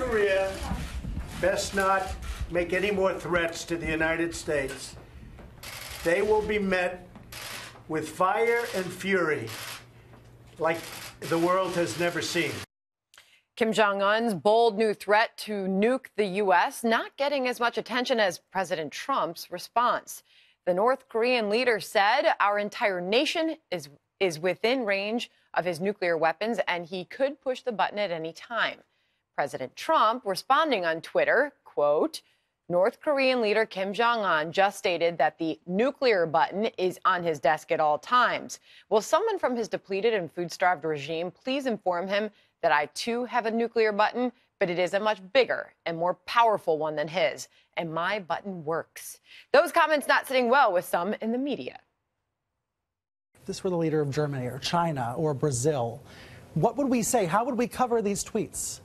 Korea best not make any more threats to the United States. They will be met with fire and fury like the world has never seen. Kim Jong-un's bold new threat to nuke the U.S. not getting as much attention as President Trump's response. The North Korean leader said our entire nation is within range of his nuclear weapons, and he could push the button at any time. President Trump responding on Twitter, quote, North Korean leader Kim Jong-un just stated that the nuclear button is on his desk at all times. Will someone from his depleted and food-starved regime please inform him that I, too, have a nuclear button, but it is a much bigger and more powerful one than his, and my button works. Those comments not sitting well with some in the media. If this were the leader of Germany or China or Brazil, what would we say? How would we cover these tweets?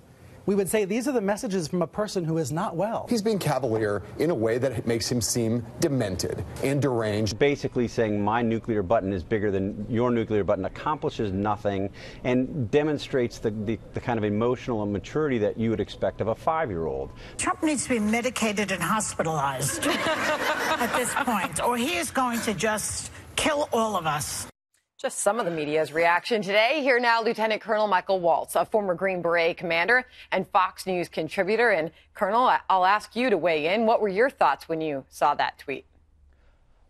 We would say these are the messages from a person who is not well. He's being cavalier in a way that makes him seem demented and deranged. Basically saying my nuclear button is bigger than your nuclear button accomplishes nothing and demonstrates the kind of emotional immaturity that you would expect of a 5-year-old. Trump needs to be medicated and hospitalized at this point, or he is going to just kill all of us. Just some of the media's reaction today. Here now, Lieutenant Colonel Michael Waltz, a former Green Beret commander and Fox News contributor. And Colonel, I'll ask you to weigh in. What were your thoughts when you saw that tweet?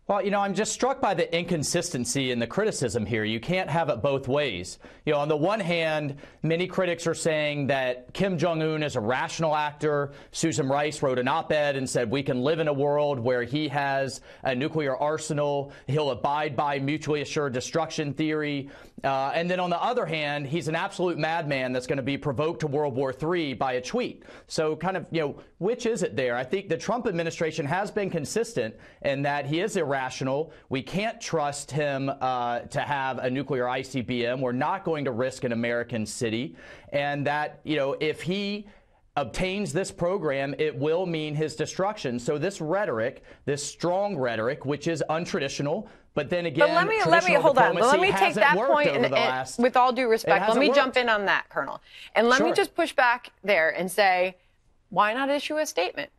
Well, I'm just struck by the inconsistency in the criticism here. You can't have it both ways. On the one hand, many critics are saying that Kim Jong-un is a rational actor. Susan Rice wrote an op-ed and said we can live in a world where he has a nuclear arsenal. He'll abide by mutually assured destruction theory. And then on the other hand, he's an absolute madman that's going to be provoked to World War III by a tweet. So kind of, which is it there? I think the Trump administration has been consistent in that he is irrational. We can't trust him to have a nuclear ICBM. We're not going to risk an American city. And that, if he obtains this program, it will mean his destruction. So this rhetoric, this strong rhetoric, which is untraditional, but then again, let me hold on. Let me take that point, and with all due respect, let me jump in on that, Colonel. And let me just push back there and say, why not issue a statement?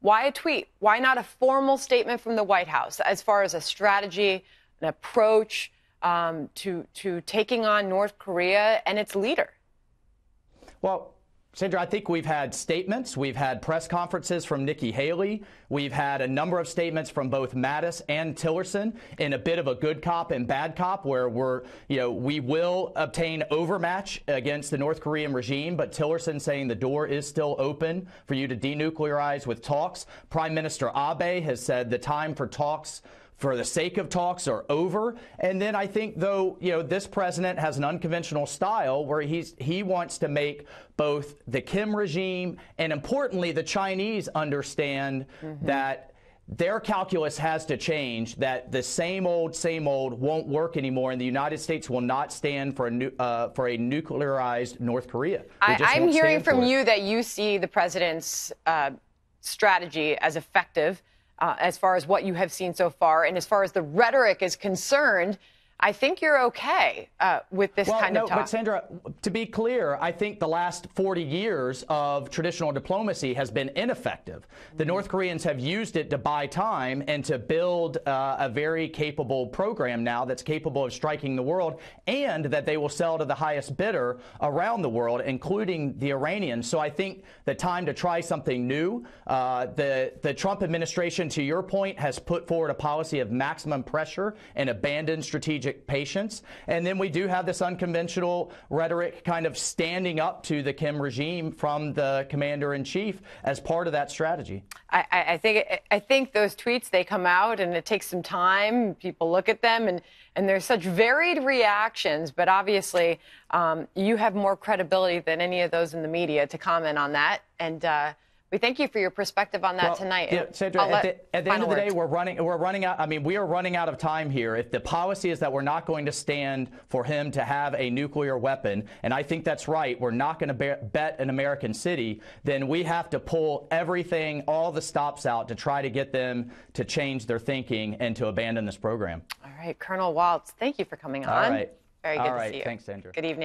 Why a tweet? Why not a formal statement from the White House as far as a strategy, an approach to taking on North Korea and its leader? Well, Sandra, I think we've had statements. We've had press conferences from Nikki Haley. We've had a number of statements from both Mattis and Tillerson in a bit of a good cop and bad cop where we will obtain overmatch against the North Korean regime. But Tillerson saying the door is still open for you to denuclearize with talks. Prime Minister Abe has said the time for talks for the sake of talks are over. And then I think, though, this president has an unconventional style where he wants to make both the Kim regime and, importantly, the Chinese understand that their calculus has to change, that the same old won't work anymore, and the United States will not stand for a nuclearized North Korea. I'm hearing from you that you see the president's strategy as effective. As far as what you have seen so far, and as far as the rhetoric is concerned, I think you're okay with this kind of talk. But Sandra, to be clear, I think the last 40 years of traditional diplomacy has been ineffective. The North Koreans have used it to buy time and to build a very capable program now that's capable of striking the world, and that they will sell to the highest bidder around the world, including the Iranians. So I think the time to try something new. The Trump administration, to your point, has put forward a policy of maximum pressure and abandoned strategic patience. And then we do have this unconventional rhetoric kind of standing up to the Kim regime from the commander-in-chief as part of that strategy. I think those tweets, they come out and it takes some time. People look at them and there's such varied reactions. But obviously, you have more credibility than any of those in the media to comment on that. And we thank you for your perspective on that tonight. Yeah, Sandra, at the end of the day, we're running out. I mean, we are running out of time here. If the policy is that we're not going to stand for him to have a nuclear weapon, and I think that's right, we're not going to bet an American city, then we have to pull everything, all the stops out to try to get them to change their thinking and to abandon this program. All right, Colonel Waltz, thank you for coming on. All right. Very good to see you. Thanks, Sandra. Good evening.